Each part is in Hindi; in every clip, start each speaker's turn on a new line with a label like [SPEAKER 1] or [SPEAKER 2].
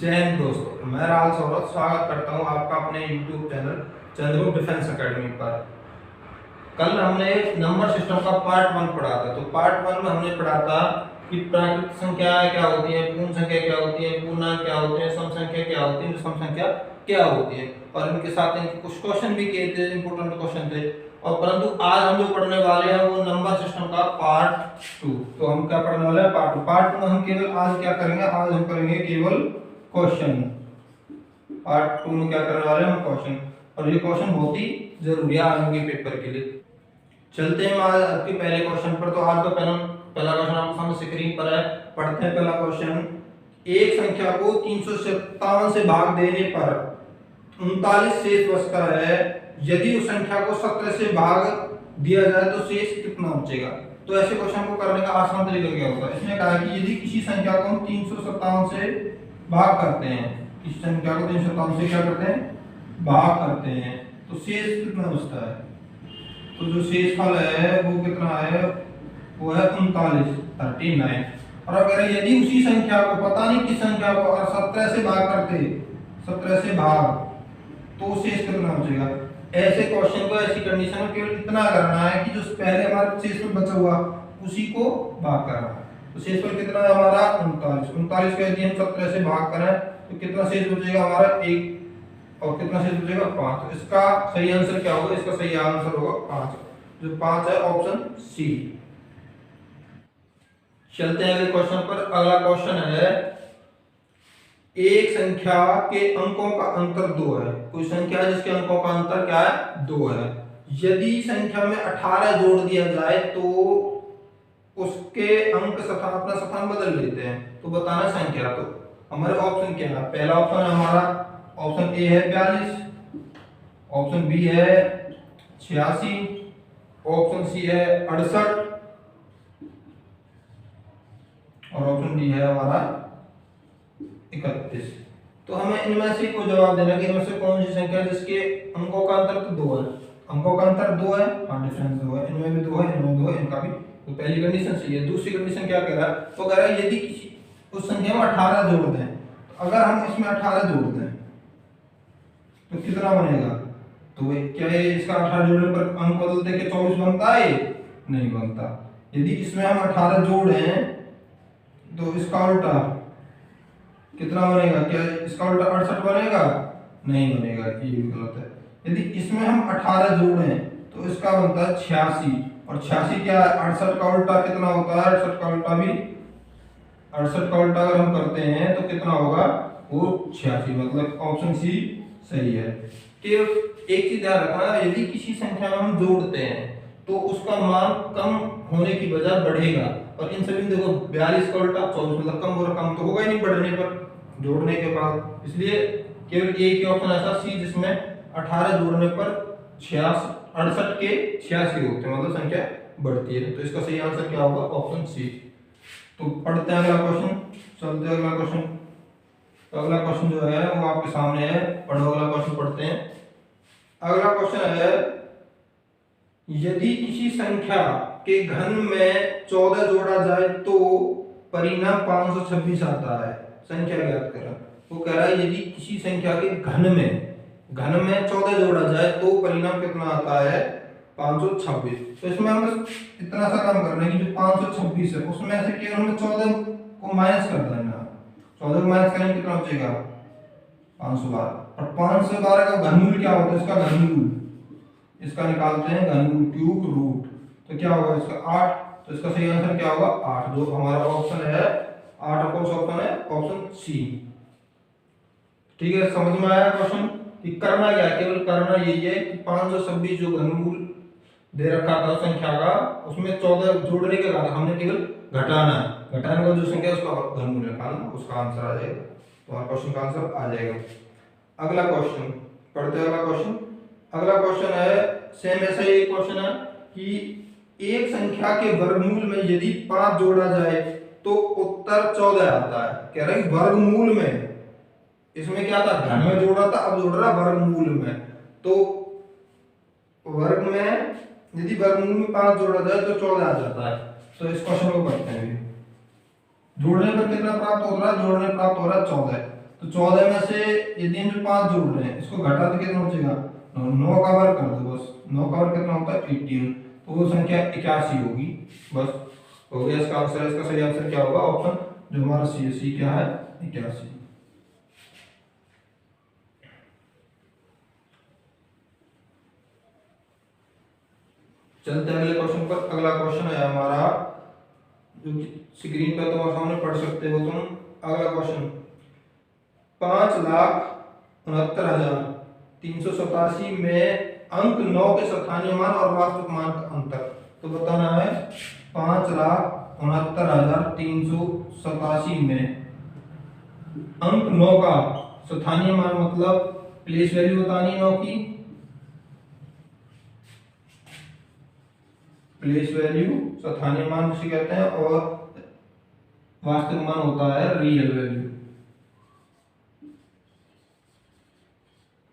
[SPEAKER 1] जय हिंद दोस्तों, मैं राहुल सौरभ स्वागत करता हूं आपका अपने YouTube channel Chandragupta defence academy पर। कल हमने नंबर सिस्टम का पार्ट 1 पढ़ा था। तो पार्ट 1 में हमने पढ़ा था कि प्राकृत संख्याएं क्या होती हैं, पूर्ण संख्या क्या होती है, पूर्णांक क्या होते हैं, सम संख्या क्या होती है, विषम संख्या क्या होती है, और इनके साथ इनके कुछ क्वेश्चन भी किए थे, इंपॉर्टेंट क्वेश्चन थे। और परंतु आज हम जो पढ़ने वाले हैं वो नंबर सिस्टम का पार्ट 2। तो हम क्या पढ़ने वाले हैं? पार्ट 2 में हम केवल आज क्या करेंगे? आज हम करेंगे केवल क्वेश्चन। पार्ट 2 में क्या करने वाले हैं? हम क्वेश्चन। और ये क्वेश्चन बहुत ही जरूरी है आगे के पेपर के लिए। चलते हैं आज आपके पहले क्वेश्चन पर। तो आज का पहला क्वेश्चन आपके सामने स्क्रीन पर है। पढ़ते हैं पहला क्वेश्चन। एक संख्या को 357 से भाग देने पर 39 शेष बचता है। यदि उस संख्या को 17 से भाग दिया जाए तो शेष कितना बचेगा? तो ऐसे क्वेश्चन को करने का आसान तरीका क्या होता है? इसमें कहा है कि यदि किसी संख्या को हम 357 से भाग करते हैं, इस संख्या को 357 से क्या करते हैं? भाग करते हैं, तो शेष कितना बचता है? तो जो शेष फल है वो कितना है? वो है 39। और अगर यदि उसी संख्या को, पता नहीं किस संख्या को, अगर 17 से भाग करते, 17 से भाग, तो शेष कितना बचेगा? ऐसे क्वेश्चन को ऐसी कंडीशन में केवल इतना करना है कि जो पहले हमारे शेष फल बचा हुआ उसी को भाग करना है। तो शेष फल कितना है हमारा? 39 का यदि हम 17 से भाग करें तो कितना शेष बचेगा हमारा? 1। और कितना शेष बचेगा? 5। तो इसका सही आंसर क्या होगा? इसका सही आंसर होगा 5। जो 5 है ऑप्शन सी। चलते हैं अगले क्वेश्चन पर। अगला क्वेश्चन है, एक संख्या के अंकों का अंतर 2 है। कोई संख्या है जिसके अंकों का अंतर क्या है? 2 है। यदि संख्या में 18 जोड़ दिया जाए तो उसके अंक स्थान, अपना स्थान बदल लेते हैं, तो बताना संख्या। तो हमारे ऑप्शन क्या है? पहला ऑप्शन है हमारा, ऑप्शन ए है 42, ऑप्शन बी है 86, ऑप्शन सी है 68 और ऑप्शन डी है हमारा 31। तो हमें इनमें से कोई जवाब देना कि इनमें से कौन सी संख्या जिसके अंकों का अंतर तो 2 है। अंकों का अंतर 2 है, हाँ डिफरेंस 2 है, इनमें भी 2 है, इनमें 2 है, इनका भी। तो पहली कंडीशन सही है। दूसरी कंडीशन क्या कह रहा है? तो कह रहा है यदि किसी उस संख्या में 18 जोड़ दें, तो अगर हम इसमें 18 जोड़ दें तो कितना बनेगा? तो क्या है इसका 18 जोड़ने पर अंक बदलते के 24 बनता है? नहीं बनता। यदि इसमें हम 18 जोड़े तो इसका उल्टा कितना बनेगा? क्या इसका उल्टा 68 बनेगा? नहीं बनेगा, ये भी गलत है। यदि इसमें हम 18 जोड़ें तो इसका बनता है 86, और 86 क्या है? 68 का उल्टा कितना होता है? 68 का उल्टा भी, 68 का उल्टा अगर हम करते हैं तो कितना होगा? वो 86। मतलब ऑप्शन सी सही है। केवल एक चीज ध्यान रखना, यदि किसी संख्या में हम जोड़ते हैं तो उसका मान कम होने की बजाय बढ़ेगा। और इन सभी देखो 42 का उल्टा 24, मतलब कम और कम तो होगा ही नहीं बढ़ने पर, जोड़ने के बाद। इसलिए केवल एक ही ऑप्शन ऐसा सी जिसमें 18 जोड़ने पर 68 के 86 होते हैं, मतलब संख्या बढ़ती है। तो इसका सही आंसर क्या होगा? Option C. तो पढ़ते हैं अगला क्वेश्चन। चलते हैं अगला क्वेश्चन। तो अगला क्वेश्चन जो है वो आपके सामने है। पढ़ो अगला क्वेश्चन, पढ़ते हैं। अगला क्वेश्चन है, यदि किसी संख्या के घन में 14 जोड़ा जाए तो परिणाम 526 आता है। संख्या ज्ञात करें। वो कह रहा है यदि किसी संख्या के घन में 14 जोड़ा जाए तो परिणाम कितना आता है? 526। तो इसमें हमें इतना सा काम करना है कि जो 526 है उसमें से केवल हमें 14 को माइनस कर देना। 14 को माइनस करेंगे कितना बचेगा? 512। और 512 का घनमूल क्या होता है? इसका घनमूल, इसका निकालते हैं घनमूल, क्यूब रूट। तो क्या होगा इसका? 8। तो इसका सही आंसर क्या होगा? 8। जो हमारा ऑप्शन है 8 कौन सा ऑप्शन है? Option C. ठीक है, समझ में आया क्वेश्चन कि करना क्या है? केवल करना यही है कि 526 जो घनमूल दे रखा था संख्या का, उसमें 14 जोड़ने के बाद हमने केवल घटाना का जो संख्या उसका घनमूल निकालना, उसका आंसर आ जाएगा। तो क्वेश्चन का आंसर आ जाएगा। अगला क्वेश्चन पढ़ते हैं। अगला क्वेश्चन, अगला क्वेश्चन है सेम ऐसा ही क्वेश्चन है कि एक संख्या के वर्गमूल में यदि 5 जोड़ा जाए तो उत्तर 14 आता है। कह रहा है वर्गमूल में, इसमें क्या था? घन में जोड़ा था, अब जोड़ रहा वर्गमूल में। तो वर्ग में यदि वर्गमूल में 5 जोड़ा जाए तो 14 आ जाता है। तो इस क्वेश्चन को पढ़ते हैं। जोड़ने पर कितना प्राप्त हो रहा है? जोड़ने प्राप्त हो रहा है 14। तो 14 में से यदि हम 5 जोड़ रहे हैं, इसको घटा तो कितना बचेगा, 9 का वर्ग कर दो बस। 9 का वर्ग कितना होता है 18, तो वो संख्या 81 होगी। बस हो गया इसका आंसर। इसका सही आंसर क्या होगा, ऑप्शन जो हमारा सी क्या है 81। चलते हैं अगले क्वेश्चन पर। अगला क्वेश्चन है हमारा जो स्क्रीन पर तुम्हारे सामने पढ़ सकते हो तुम। अगला क्वेश्चन 5,69,387 में अंक 9 के स्थानीय मान और वास्तविक मान का अंतर। तो बताना है 5,69,387 में अंक 9 का स्थानीय मान मतलब प्लेस वैल्यू बतानी है 9 की। प्लेस वैल्यू स्थानीय मान जिसे कहते हैं, और वास्तविक मान होता है रियल वैल्यू।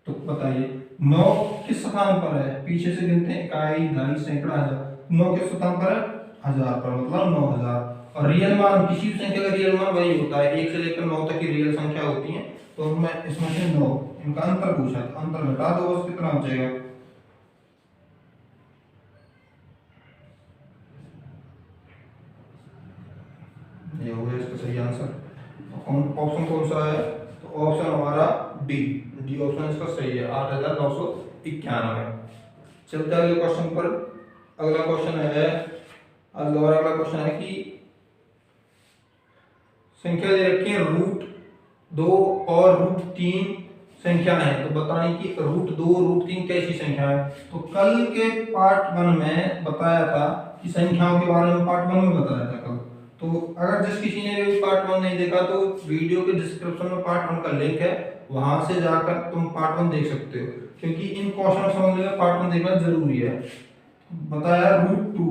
[SPEAKER 1] तो बताइए 9 किस स्थान पर है, पीछे से गिनते हैं इकाई, दहाई, सैकड़ा, हजार। 9 किस स्थान पर है, 1000 पर, मतलब 9000। और रियल मान किसी भी संख्या का रियल मान वही होता है, 1 से लेकर 9 तक की रियल संख्या होती है। तो मैं इसमें से 9 इनका अंतर पूछा, तो अंतर घटा दो बस, कितना हो जाएगा, ये हो गया इसका सही आंसर। ऑप्शन कौन सा है, तो ऑप्शन हमारा डी ऑप्शन इसका सही है, 8,991। चलते हैं अगले क्वेश्चन पर। अगला क्वेश्चन है, अगला क्वेश्चन है कि संख्या दे रखी है √2 और √3 संख्या है। तो बताने की √2 √3 कैसी संख्या है। तो कल के पार्ट 1 में बताया था कि संख्याओं के बारे में, पार्ट 1 में बताया था कल। तो अगर जिस किसी ने भी पार्ट 1 नहीं देखा तो वीडियो के डिस्क्रिप्शन में पार्ट 1 का लिंक है, वहां से जाकर तुम पार्ट 1 देख सकते हो, क्योंकि इन क्वेश्चन समझने में पार्ट 1 देखना जरूरी है। बताया √2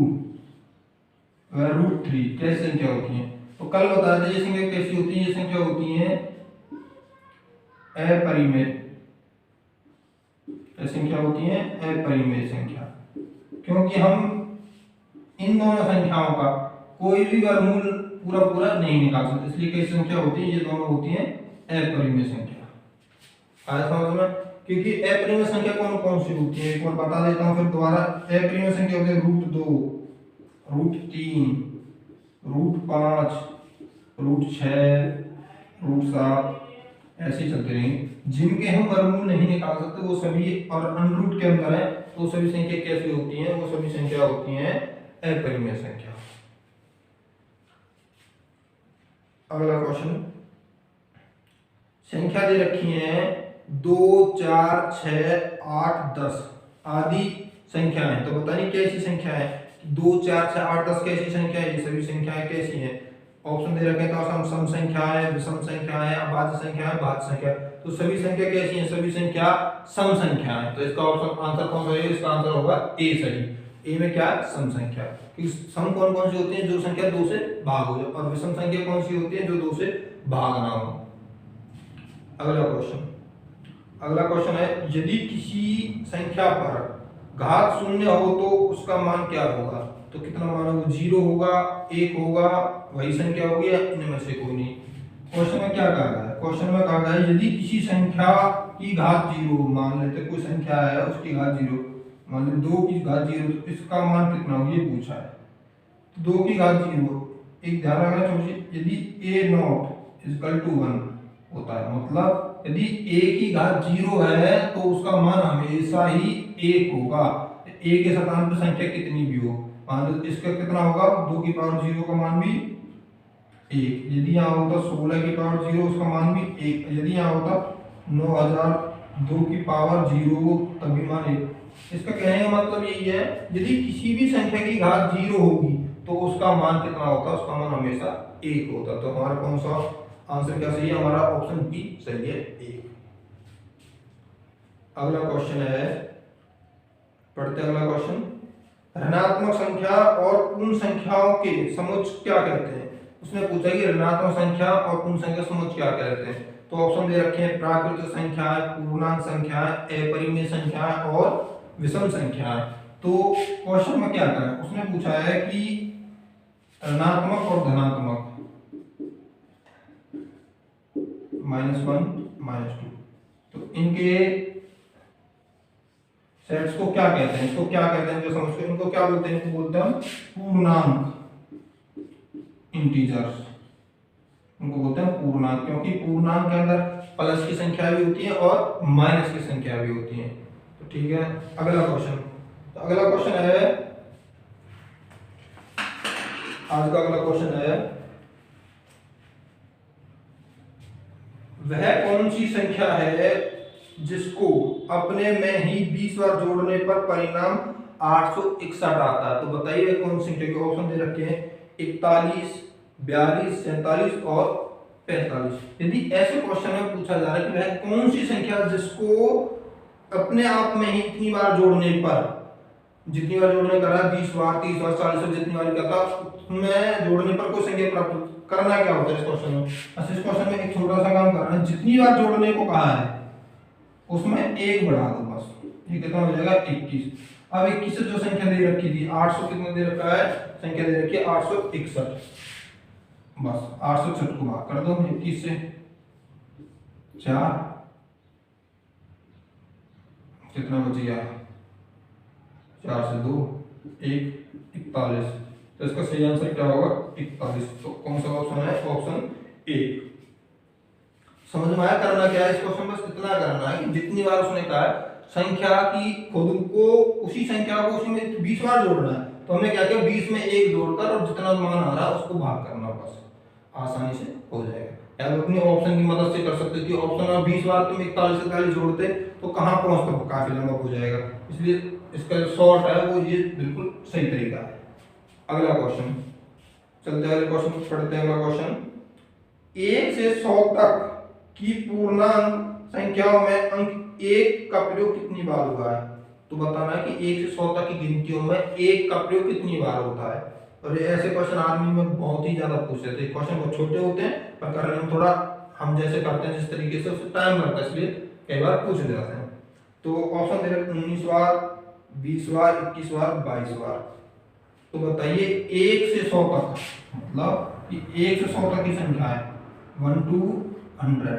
[SPEAKER 1] √3 कैसी संख्या होती है। तो कल बताया था ये संख्या कैसी होती है, ये संख्या होती है अपरिमेय। संख्या होती है अपरिमेय संख्या, क्योंकि हम इन दोनों संख्याओं का कोई भी वर्गमूल पूरा पूरा नहीं निकाल सकते, इसलिए कैसी संख्या होती है, ये दोनों होती हैं अपरिमेय संख्या। आया समझ में, क्योंकि अपरिमेय संख्या कौन कौन सी होती है एक बार बता देता हूं फिर दोबारा। अपरिमेय संख्या होती है √2 √3 √5 √6 √7, ऐसे चलते रहेंगे। जिनके हम वर्गमूल नहीं निकाल सकते वो सभी, और अनरूट के अंदर है, तो सभी संख्या कैसी होती हैं, वो सभी संख्या होती हैं अपरिमेय संख्या। अगला क्वेश्चन, संख्या दे रखी है 2 4 6 8 10 आदि संख्याएं। तो बताइए कैसी संख्या है, 2 4 6 8 10 कैसी संख्या है, ये सभी संख्याएं कैसी हैं। ऑप्शन दे रखे हैं, तो सम संख्या है, विषम संख्या है, अभाज्य संख्या है, भाज्य संख्या। तो सभी संख्या कैसी हैं, सभी संख्या सम संख्या है। तो इसका ऑप्शन आंसर कौन सा है, इसका आंसर होगा ए सही। ए में क्या है, सम संख्या। सम कौन कौन सी होती है, जो संख्या 2 से भाग हो जाए, और विषम संख्या कौन सी होती है, जो 2 से भाग ना हो। अगला क्वेश्चन है, यदि किसी संख्या पर घात 0 हो तो उसका मान क्या होगा। तो कितना मान होगा, 0 होगा, 1 होगा, वही संख्या होगी, या इनमें से कोई नहीं। क्वेश्चन में क्या कहा गया है, क्वेश्चन में कहा गया है यदि किसी संख्या की घात 0, मान लेते कोई संख्या है उसकी घात 0, मान लो 2 की घात 0, तो इसका मान कितना हो, ये पूछा है। 2 की घात 0, एक ध्यान रखना चाहिए, यदि a0 = 1 होता है, मतलब यदि a की घात 0 है तो उसका मान हमेशा ही 1 होगा, a के स्थान पर संख्या कितनी भी हो। मान लो इसका कितना होगा, 2 की पावर 0 का मान भी 1। यदि यहाँ होता 16 की पावर 0, उसका मान भी 1। यदि यहाँ होता 9000 2 की पावर 0, तभी मान 1। इसका कहने का मतलब यही है, यदि किसी भी संख्या की घात 0 होगी तो उसका मान कितना होता, उसका मान हमेशा 1 होता। तो हमारा कौन सा आंसर क्या सही है, हमारा ऑप्शन बी सही है, 1। अगला क्वेश्चन है, पढ़ते हैं अगला क्वेश्चन। ऋणात्मक संख्या और पूर्ण संख्याओं के समुच्चय क्या कहते हैं। उसने पूछा कि ऋणात्मक संख्या और पूर्ण संख्या समुच्चय क्या कहते हैं। तो ऑप्शन दे रखे हैं प्राकृत संख्या, पूर्णांक संख्या, अपरिमेय संख्या और विषम संख्या। तो क्वेश्चन में क्या करें, उसने पूछा है कि ऋणात्मक और धनात्मक -1 -2। तो इनके सेट्स को क्या कहते हैं, इसको क्या कहते हैं जो समझते हैं, इनको क्या बोलते हैं, इनको बोलते हैं पूर्णांक इंटीजर्स, इनको बोलते हैं पूर्णांक, क्योंकि पूर्णांक के अंदर प्लस की संख्या भी होती है और माइनस की संख्या भी होती है। तो ठीक है, अगला क्वेश्चन। तो अगला क्वेश्चन है, आज का अगला क्वेश्चन है, वह कौन सी संख्या है जिसको अपने में ही 20 बार जोड़ने पर परिणाम 861 आता है। तो बताइए वह कौन सी संख्या के ऑप्शन दे रखे हैं 41, 42, 47 और 45। यदि ऐसे क्वेश्चन में पूछा जा रहा है कि वह कौन सी संख्या जिसको अपने आप में ही इतनी बार जोड़ने पर, जितनी बार जोड़ने का 20 बार, 30 बार, 40 बार, जितनी बार करता उसमें जोड़ने पर कोई संख्या प्राप्त करना क्या होता है इस क्वेश्चन में। बस इस क्वेश्चन में एक छोटा सा काम करना है, जितनी बार जोड़ने को कहा है उसमें एक बढ़ा दो बस, ये कितना हो जाएगा 21। अब 21 से जो संख्या दे रखी थी 800 कितना दे रखा है, संख्या दे रखी है 861, बस 861 को भाग कर दो 21 से, 4 कितना बच गया, 4 से 2 1, 41। तो इसका सही आंसर क्या होगा 41। तो कौन सा ऑप्शन है, ऑप्शन ए। समझ में आया करना क्या है इस क्वेश्चन, बस इतना करना है कि जितनी बार उसने कहा है संख्या की खुद को, उसी संख्या को उसी में 20 बार जोड़ना है, तो हमने क्या किया 20 में 1 जोड़कर और जितना मान आ रहा है उसको भाग करना, बस आसानी से हो जाएगा। या अपने ऑप्शन की मदद से कर सकते थे, ऑप्शन में 20 बार तुम 41 से 41 जोड़ते तो कहां पहुंचते, तो काफी लंबा हो जाएगा, इसलिए इसका जो शॉर्ट है वो ये बिल्कुल सही तरीका है। अगला क्वेश्चन, चलते हैं अगले क्वेश्चन पढ़ते हैं। अगला क्वेश्चन, 1 से 100 तक की पूर्णांक संख्याओं में अंक 1 का प्रयोग कितनी बार हुआ है। तो बताना है कि 1 से 100 तक की गिनतियों में 1 का प्रयोग कितनी बार होता है। और ऐसे क्वेश्चन आर्मी में बहुत ही ज्यादा पूछते थे, क्वेश्चन बहुत छोटे होते हैं पर करने में थोड़ा हम जैसे करते हैं जिस तरीके से उससे टाइम लगता है, इसलिए कई बार पूछ जाते हैं। तो ऑप्शन दे रहे 19 बार, 20 बार, 21 बार, 22 बार। तो बताइए 1 से 100 तक, मतलब कि 1 से 100 तक की संख्या है 1 to 100,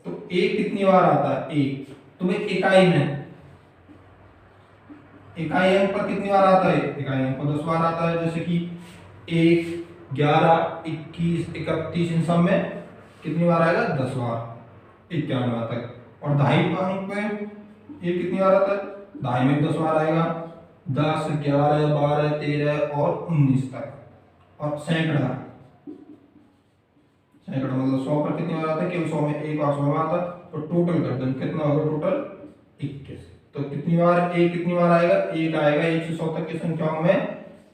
[SPEAKER 1] तो 1 कितनी बार आता है 1, तो भाई इकाई में, इकाई अंक पर कितनी बार आता है, इकाई अंक पर 10 बार आता है। जैसे कि 1, 11, 21, 31 इन सब में कितनी बार आएगा 10 बार, 91 तक। और दहाई अंक पे ये कितनी बार आता है, दहाई में 10 बार आएगा, 10, 11, 12, 13 और 19 तक। और सैकड़ा, सैकड़ा मतलब 100 पर कितनी बार आता है, केवल 100 में 1 बार 100 में आता है। तो टोटल कर दो कितना होगा, टोटल 21। तो कितनी बार 1 कितनी बार आएगा, 1 आएगा 1 से 100 तक की संख्याओं में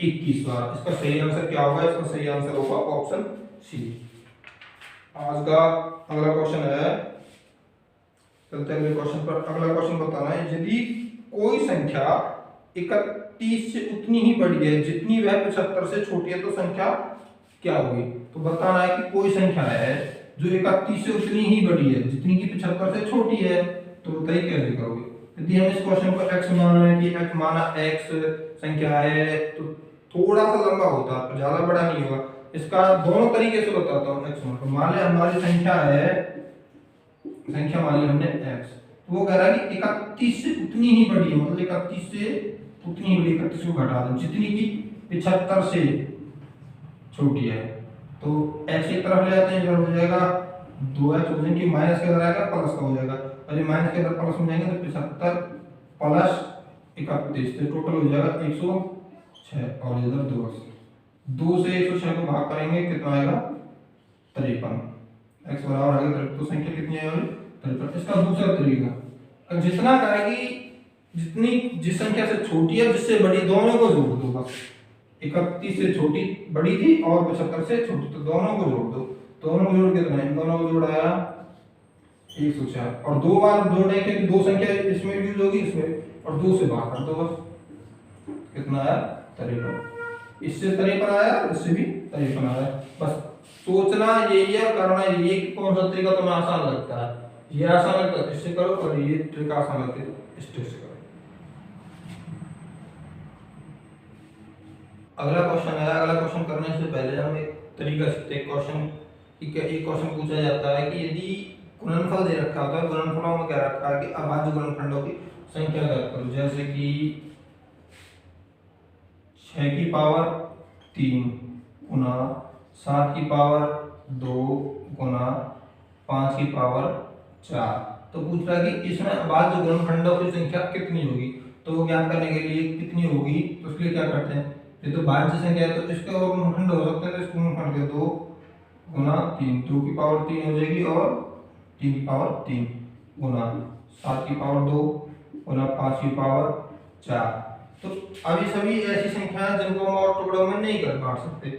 [SPEAKER 1] 21 बार। इसका सही आंसर क्या होगा, इसका सही आंसर होगा ऑप्शन सी। आज का अगला क्वेश्चन है, चलते हैं अगले क्वेश्चन पर। अगला क्वेश्चन बताना है, यदि कोई संख्या 31 से उतनी ही बड़ी है जितनी वह 75 से छोटी है तो संख्या क्या होगी। तो बताना है कि कोई संख्या है जो 31 से उतनी ही बड़ी है जितनी की 75 से छोटी है, तो बताइए कैसे करोगे। यदि हम इस क्वेश्चन को x मान रहे हैं कि x माना x संख्या है तो थोड़ा सा लंबा होता है, ज्यादा बड़ा नहीं होगा। इसका दोनों तरीके से बताता हूँ। x मान ले हमारी संख्या है, संख्या मान ली हमने x, तो वो कह रहा है कि 31 से उतनी ही बड़ी है, मतलब 31 से उतनी ही बड़ी, 31 को घटा दो जितनी की 75 से छोटी है। तो x की तरफ ले जाते हैं, इधर हो जाएगा 2x हो जाएगी, माइनस के अंदर आएगा प्लस का हो जाएगा, और ये माइनस के अंदर प्लस में जाएंगे तो 75 प्लस 31 तो टोटल हो जाएगा 106। और इधर 2 से 106 को भाग करेंगे कितना आएगा 53। x बराबर आएगा 53, तो संख्या कितनी आएगी 53। इसका दूसरा तरीका, जितना करेगी जितनी जिस संख्या से छोटी है जिससे बड़ी, दोनों को जोड़ दो बस। 31 से छोटी बड़ी थी और 75 से छोटी, तो दोनों को जोड़ दो। दोनों को जोड़ कितना है, दोनों को जोड़ा 104। और 2 बार जोड़ने के 2 संख्या इसमें यूज होगी इसमें, और 2 से भाग कर दो बस, कितना आया 53। इससे 53 आया, इससे भी 53 आया। बस सोचना यही है, करना यही है कि कौन सा तरीका तुम्हें आसान लगता है। ये आसान लगता है इससे करो, और ये तरीका आसान लगता है इस ट्रिक से करो। अगला क्वेश्चन है, अगला क्वेश्चन करने से पहले हम एक तरीका सीखते हैं क्वेश्चन कि क्या एक क्वेश्चन पूछा जाता है कि यदि गुणनफल दे रखा होता है, गुणनफलों में क्या रखा है कि अभाज्य गुणनखंडों की संख्या ज्ञात करो, जैसे कि 6 की पावर 3 गुना 7 की पावर 2 गुना 5 की पावर 4। तो पूछ रहा है कि इसमें अभाज्य गुणनखंडों की संख्या कितनी होगी। तो वो ज्ञात करने के लिए कितनी होगी तो उसके लिए क्या करते हैं, ये तो भाज्य संख्या है तो इसके और गुणनखंड हो सकते हैं, तो इसको गुणनखंड के 2 गुना 3, 2 की पावर 3 हो जाएगी और 3 की पावर 3 गुना 7 की पावर 2 गुना 5 की पावर 4। तो अभी सभी ऐसी संख्याएं जिनको हम और टुकड़ों में नहीं कर बांट सकते।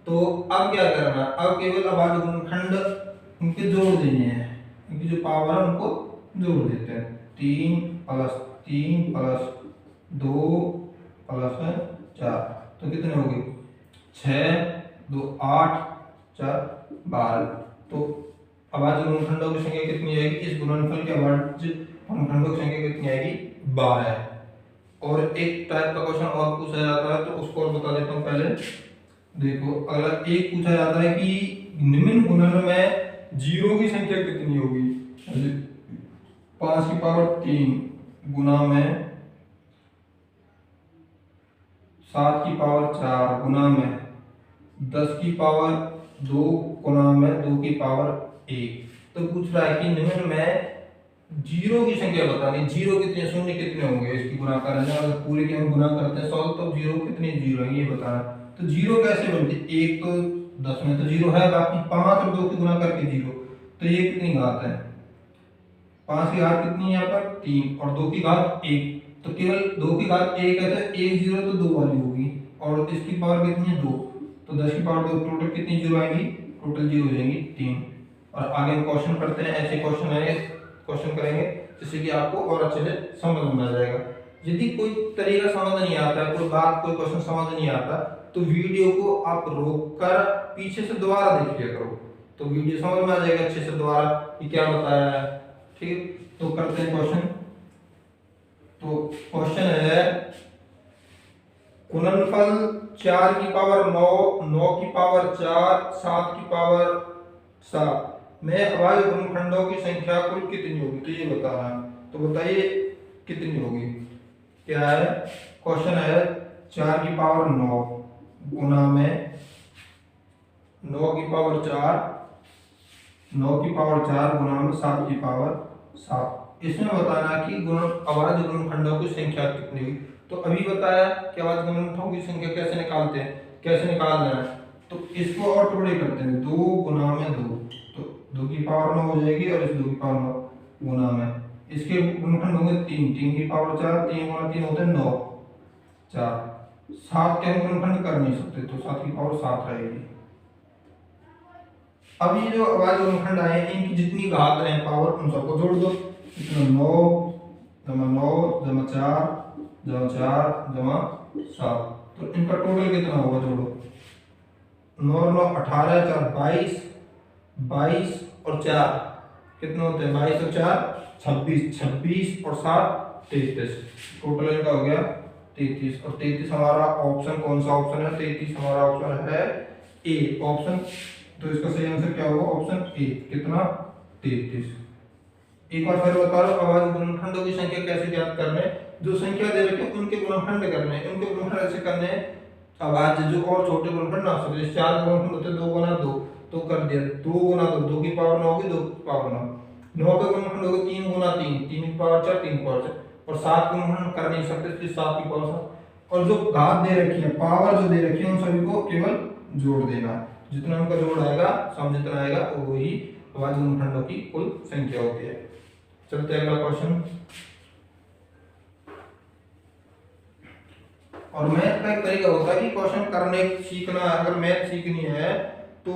[SPEAKER 1] तो अब क्या करना, अब केवल अभाज्य गुणनखंड इनके जोड़ देने हैं, इनकी जो पावर है उनको जोड़ देते हैं। 3 प्लस 3 प्लस 2 प्लस 4 तो कितने हो गए 6 2 8 4 12। तो अभाज्य गुणनखंडों की संख्या कितनी आएगी, इस गुणनफल के अभाज्य गुणनखंडों की संख्या कितनी आएगी 12। और एक टाइप का क्वेश्चन और पूछा जाता है तो उसको और बता देता हूँ पहले। देखो अगर एक पूछा जाता है कि निम्न गुणन में जीरो की संख्या कितनी होगी, 5 की पावर 3 गुना में 7 की पावर 4 गुना में 10 की पावर 2 गुना में 2 की पावर 1। तो पूछ रहा है कि निम्न में जीरो की संख्या बतानी, जीरो कितने शून्य कितने होंगे इसकी गुणा करने, अगर पूरे के हम गुणा करते हैं सॉल्व तो जीरो कितने जीरो है ये बताना। तो जीरो कैसे बनती, एक तो 10 में तो जीरो है, बाकी 5 और 2 की गुणा करके जीरो, तो ये कितनी घात है 5 की घात कितनी है यहाँ पर 3 और 2 की घात 1। तो केवल 2 की घात 1 है तो 1 जीरो तो 2 वाली होगी, और इसकी पावर कितनी है 2, तो 10 की पावर 2 टोटल कितनी जीरो आएंगी, टोटल जीरो हो जाएंगी 3। और आगे हम क्वेश्चन करते हैं, ऐसे क्वेश्चन है क्वेश्चन करेंगे जिससे कि आपको और अच्छे से समझ में आ जाएगा। यदि कोई तरीका समझ नहीं आता, कोई बात कोई क्वेश्चन समझ नहीं आता तो वीडियो को आप रोककर पीछे से दोबारा देखिए करो, तो वीडियो समझ में आ जाएगा अच्छे से दोबारा कि क्या बताया है। ठीक है, तो करते हैं क्वेश्चन। तो क्वेश्चन है गुणनफल 4 की पावर 9 9 की पावर 4 7 की पावर 7 में अभाज्य गुणनखंडों की संख्या कुल कितनी होगी, तो ये बताना है। तो बताइए कितनी होगी। क्या है क्वेश्चन है 4 की पावर 9 गुना में 9 की पावर 4 9 की पावर 4 गुना में 7 की पावर 7। इसमें बताना कि गुण अभाज्य गुणनखंडों की संख्या कितनी हुई। तो अभी बताया कि अभाज्य गुणनखंडों की संख्या कैसे निकालते हैं, कैसे निकालना है। तो इसको और टुकड़े करते हैं, 2 गुना में 2, तो 2 की पावर 9 हो जाएगी और इस 2 की पावर 9 गुना में इसके गुणनखंड होंगे 3 3 की पावर 4 3 गुना 3 होते हैं 9 4 7 के हम गुणनखंड कर नहीं सकते तो 7 की पावर 7 रहेगी। अब ये जो अभाज्य गुणनखंड आए हैं इनकी जितनी घात है पावर उन सबको जोड़ दो, इसमें 9 जमा 4 जमा 4 जमा 7, तो इनका टोटल कितना होगा जोड़ो, 9 9 18 4 22 22 और 4 कितने होते हैं 22 और 4 26 26 और 7 33, टोटल इनका हो गया 33। और 33 हमारा ऑप्शन कौन सा ऑप्शन है, 33 हमारा ऑप्शन है ए ऑप्शन। तो इसका सही आंसर क्या होगा ऑप्शन ए, कितना 33। एक बार फिर बता रहा हूं अभाज्य गुणनखंडों की संख्या कैसे ज्ञात करने, जो संख्या दे रखे उनके गुणनखंड करने, उनके गुणनखंड ऐसे करने अभाज्य जो और छोटे गुणनखंड ना सकते, 4 गुणनखंड होते 2 गुना 2 तो कर दिया 2 गुना 2 2 की पावर 9 होगी 2 की पावर 9 9 के गुणनखंड होगा 3 गुना 3 3 की पावर 4 3 की पावर 4 और 7 गुणनखंड कर नहीं सकते इसलिए 7 की पावर 7। और जो घात दे रखी है पावर जो दे रखी है उन सभी को केवल जोड़ देना, जितना उनका जोड़ आएगा सम जितना आएगा वो ही अभाज्य गुणनखंडों की कुल संख्या होती है। चलते हैं अगला क्वेश्चन। और मैथ का एक तरीका होता है कि क्वेश्चन करने सीखना, अगर मैथ सीखनी है तो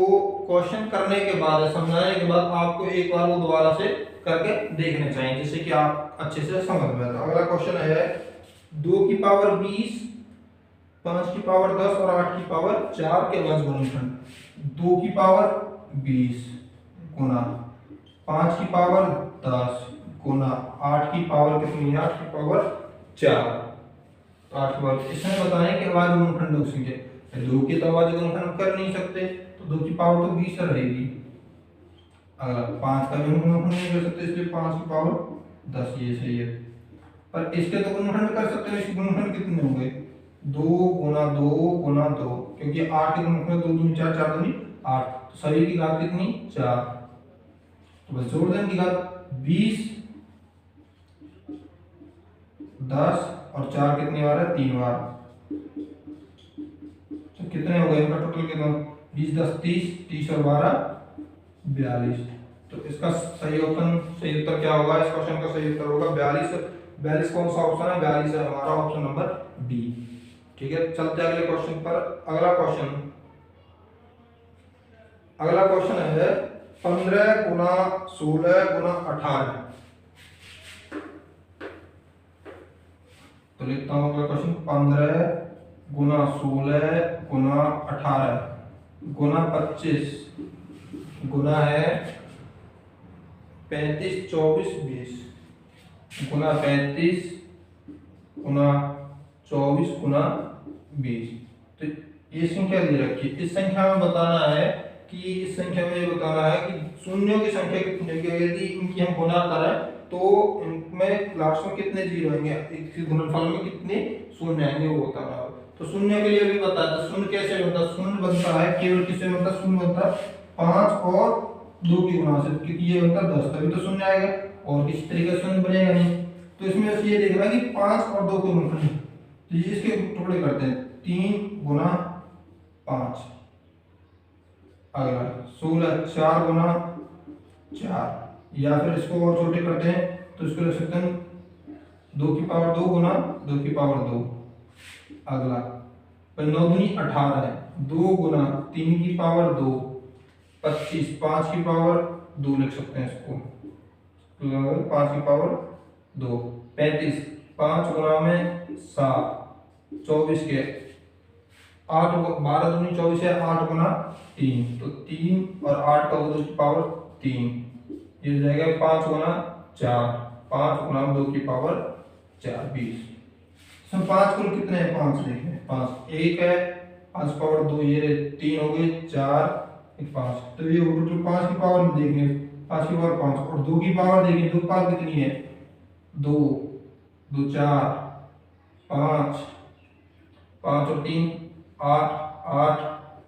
[SPEAKER 1] क्वेश्चन करने के बाद समझाने के बाद आपको एक बार वो दोबारा से करके देखने चाहिए जिससे कि आप अच्छे से समझ में आए। अगला क्वेश्चन है 2 की पावर 20 5 की पावर 10 और 8 की पावर 4 के अभाज्य गुणनखंड। 2 की पावर 20 गुना 5 की पावर 10 गुना 8 की पावर कितनी है 8 की पावर 4, तो 8 की पावर इसमें बताएं कि अभाज्य गुणनखंड की संख्या। 2 की तो अभाज्य गुणनखंड कर नहीं सकते तो 2 की पावर तो 20 रहेगी, अगला 5 का भी हम गुणनखंड नहीं कर सकते, इसलिए 5 की पावर 10 ये सही है। पर इसके तो गुणनखंड कर सकते हैं, इसके गुणनखंड कितने होंगे 2 गुना 2 गुना 2, क्योंकि 8 के गुणनखंड 2 दूनी 4, 4 दूनी 8, तो सभी की घात कितनी 4, तो बस जोड़ दें की घात 20, 10 और 4 कितनी बार है 3 बार, तो कितने हो गए इनका टोटल कितना 20 10 30, 30 और 12 42। तो इसका सही ऑप्शन सही उत्तर क्या होगा, इस क्वेश्चन का सही उत्तर होगा 42। 42 कौन सा ऑप्शन है 42 है हमारा ऑप्शन नंबर डी। ठीक है, चलते हैं अगले क्वेश्चन पर। अगला क्वेश्चन है 15 गुना 16 गुना 18। तो लिखता हूं अगला क्वेश्चन 15 गुना 16 गुना 18 गुना 25 गुना है 35 24 20 गुना 35 गुना 24 गुना 20। तो ये संख्या दे रखी है, इस संख्या में बताना है कि इस संख्या में ये बताना है कि शून्यों की संख्या कितनी होगी, यदि इनकी हम गुणा करें तो इनमें लास्ट में कितने जीरो आएंगे, एक गुणनफल में कितने शून्य आएंगे वो बताना है। तो शून्य के लिए भी बता दो, शून्य कैसे बनता है, शून्य बनता है केवल किससे बनता है, शून्य बनता है 5 और 2 की गुणा से, क्योंकि ये बनता है 10 तभी तो शून्य आएगा, और किसी तरीके से शून्य बनेगा नहीं। तो इसमें बस ये देखना कि 5 और 2 के गुणनफल, तो ये इसके टुकड़े करते हैं 3 गुना 5, अगला 16 4 गुना 4, या फिर इसको और छोटे करते हैं तो इसको लिख सकते हैं 2 की पावर 2 गुना 2 की पावर 2, अगला 9 दूनी 18 है, 2 गुना 3 की पावर 2 25, 5 की पावर 2 लिख सकते हैं इसको, 5 की पावर 2 35, 5 गुना में 7 24 के 8 12 दूनी 24 है, 8 गुना 3 तो 3 और 8 का 2 की पावर 3, ये जाएगा 5 गुना 4, 5 गुना 2 की पावर 4 20। इसमें 5 कुल कितने हैं 5 देखें, 5 1 है, 5 पावर 2 ये 3 हो गए, 4 5, तो ये टोटल 5 की पावर देखेंगे, 5 की पावर 5 और 2 की पावर देखें, 2 की पावर कितनी है 2 2 4 5 5 और 3 8 8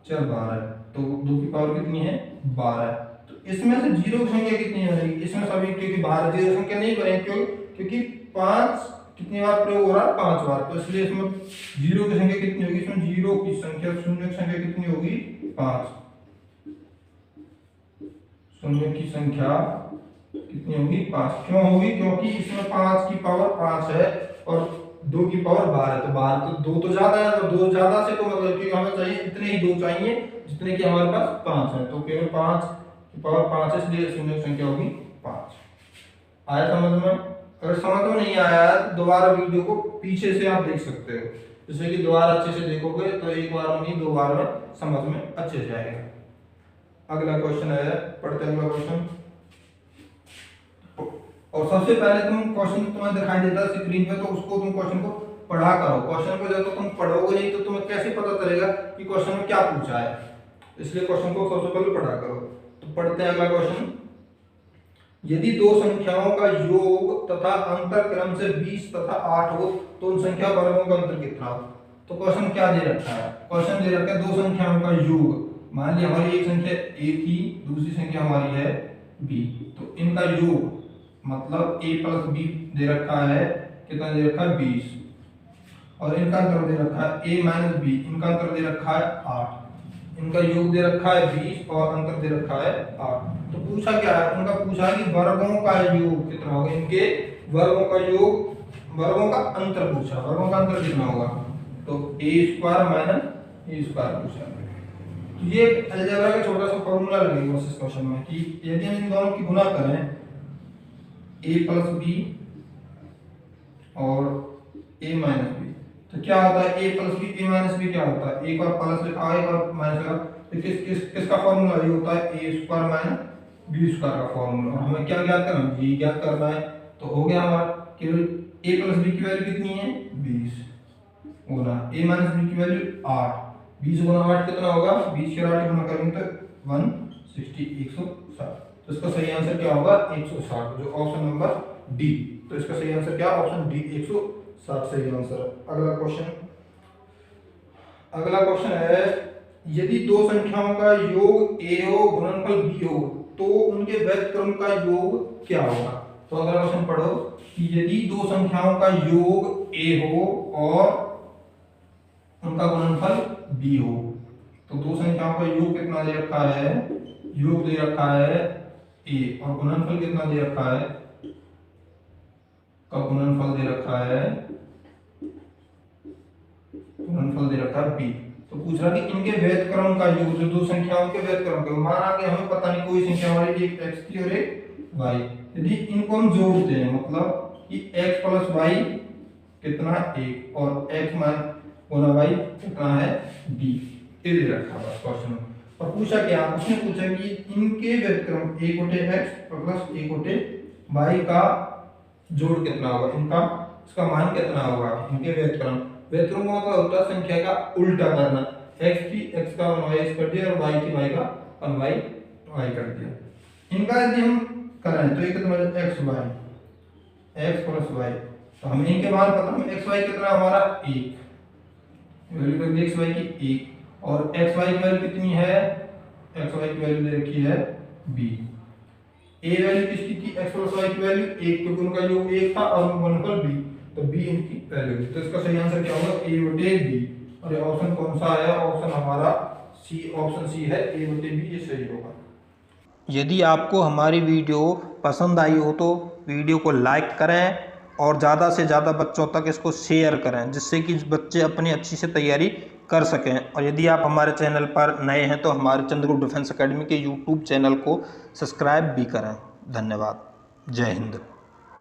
[SPEAKER 1] 4 12, तो 2 की पावर कितनी है 12। तो इसमें से जीरो की संख्या कितनी बनेगी, इसमें सभी क्योंकि 12 जीरो संख्या नहीं बनेगी, क्योंकि 5 कितनी बार प्रयोग हो रहा है 5 बार, तो इसलिए इसमें जीरो की संख्या कितनी होगी, इसमें जीरो की संख्या शून्य की संख्या कितनी होगी 5, शून्य की संख्या कितनी होगी 5, क्यों होगी क्योंकि इसमें 5 की पावर 5 है और 2 की पावर 12 है, तो 12 तो 2 तो ज्यादा है, तो 2 ज्यादा से तो मतलब कि हमें चाहिए इतने ही 2 चाहिए जितने कि हमारे पास 5 है, तो केवल 5 की पावर 5 है, इसलिए शून्य की संख्या होगी 5। आया समझ में? अगर समझ में नहीं आया तो दोबारा वीडियो को पीछे से आप देख सकते हो, जैसे कि दोबारा अच्छे से देखोगे तो एक बार में नहीं 2 बार में समझ में अच्छे से आएगा। अगला क्वेश्चन है, पढ़ते हैं अगला क्वेश्चन। और सबसे पहले तुम क्वेश्चन तुम्हें दिखाई देता है स्क्रीन पे, तो उसको तुम क्वेश्चन को पढ़ा करो, क्वेश्चन को जब तो तुम पढ़ोगे नहीं तो तुम्हें कैसे पता चलेगा कि क्वेश्चन में क्या पूछा है, इसलिए क्वेश्चन को सबसे पहले पढ़ा करो। तो पढ़ते हैं अगला क्वेश्चन। यदि दो संख्याओं का योग तथा अंतर क्रम से 20 तथा 8 हो तो उन संख्या वर्गों का अंतर कितना हो। तो क्वेश्चन क्या दे रखा है, क्वेश्चन दे रखा है दो संख्याओं का योग, मान लिया हमारी एक संख्या a थी, दूसरी संख्या हमारी है b, तो इनका योग मतलब a प्लस b दे रखा है, कितना दे रखा है 20, और इनका अंतर दे रखा है a माइनस b, इनका अंतर दे रखा है 8, इनका योग दे रखा है 20 और अंतर दे रखा है 8। तो पूछा क्या है, उनका पूछा है कि वर्गों का योग कितना होगा, इनके वर्गों का योग, वर्गों का अंतर पूछा, वर्गों का अंतर कितना होगा, तो a square minus a square पूछा। तो ये अलजेब्रा का छोटा सा फॉर्मूला लगेगा इस क्वेश्चन में कि यदि हम इन दोनों की गुणा करें a प्लस b और a माइनस b, तो क्या होता है a plus b a minus b क्या होता है, एक बार प्लस लिखा है एक बार माइनस लिखा, तो किसका फॉर्मूला ये होता है a square minus b square का फॉर्मूला। और हमें क्या ज्ञात करना है, g ज्ञात करना है, तो हो गया हमारा केवल a प्लस b की वैल्यू कितनी है 20 गुना a माइनस b की वैल्यू 8, 20 गुना 8 कितना होगा, 20 के 8 गुना करेंगे तो 60 160। तो इसका सही आंसर क्या होगा 160, जो ऑप्शन नंबर डी। तो इसका सही आंसर क्या, ऑप्शन डी 160 सही आंसर। अगला क्वेश्चन है, यदि दो संख्याओं का योग a हो गुणनफल b हो तो उनके वैध क्रम का योग क्या होगा। तो अगला क्वेश्चन पढ़ो कि यदि दो संख्याओं का योग a हो और उनका गुणनफल b हो, तो दो संख्याओं का योग कितना दे रखा है, योग दे रखा है a और गुणनफल कितना दे रखा है, का गुणनफल दे रखा है, गुणनफल दे रखा है b। तो पूछ रहा कि इनके वैध क्रम का योग, जो दो संख्याओं के वैध क्रम का, माना कि हमें पता नहीं कोई संख्या हमारी एक x की और एक y, यदि इनको हम जोड़ते हैं मतलब कि x प्लस y कितना 1 और x गुना y कितना है b, ये दे रखा है क्वेश्चन। और पूछा क्या, उसने पूछा कि इनके वैध क्रम a Gute x plus a Gute y का जोड़ कितना होगा, इनका इसका मान कितना होगा, इनके वैध क्रम। वैध क्रम का मतलब होता है संख्या का उल्टा करना, x की x का 1y कर दिया और y की y का 1y कर दिया। इनका यदि हम करें तो ये कितना हो जाए x प्लस y, तो हमें इनके मान पता, हमें x y कितना हमारा 1, वैल्यू कर दी x y की 1 और x y की वैल्यू कितनी है, x y की वैल्यू दे रखी है b। a वैल्यू किसकी थी, x प्लस y की वैल्यू 1, क्योंकि उनका योग 1 था और गुणनफल b, तो b इनकी वैल्यू। तो इसका सही आंसर क्या होगा a बटे b। और ये ऑप्शन कौन सा आया, ऑप्शन हमारा सी, ऑप्शन सी है a बटे b, ये सही होगा।
[SPEAKER 2] यदि आपको हमारी वीडियो पसंद आई हो तो वीडियो को लाइक करें और ज़्यादा से ज़्यादा बच्चों तक इसको शेयर करें, जिससे कि बच्चे अपनी अच्छी से तैयारी कर सकें। और यदि आप हमारे चैनल पर नए हैं तो हमारे चंद्रगुप्त डिफेंस एकेडमी के यूट्यूब चैनल को सब्सक्राइब भी करें। धन्यवाद। जय हिंद।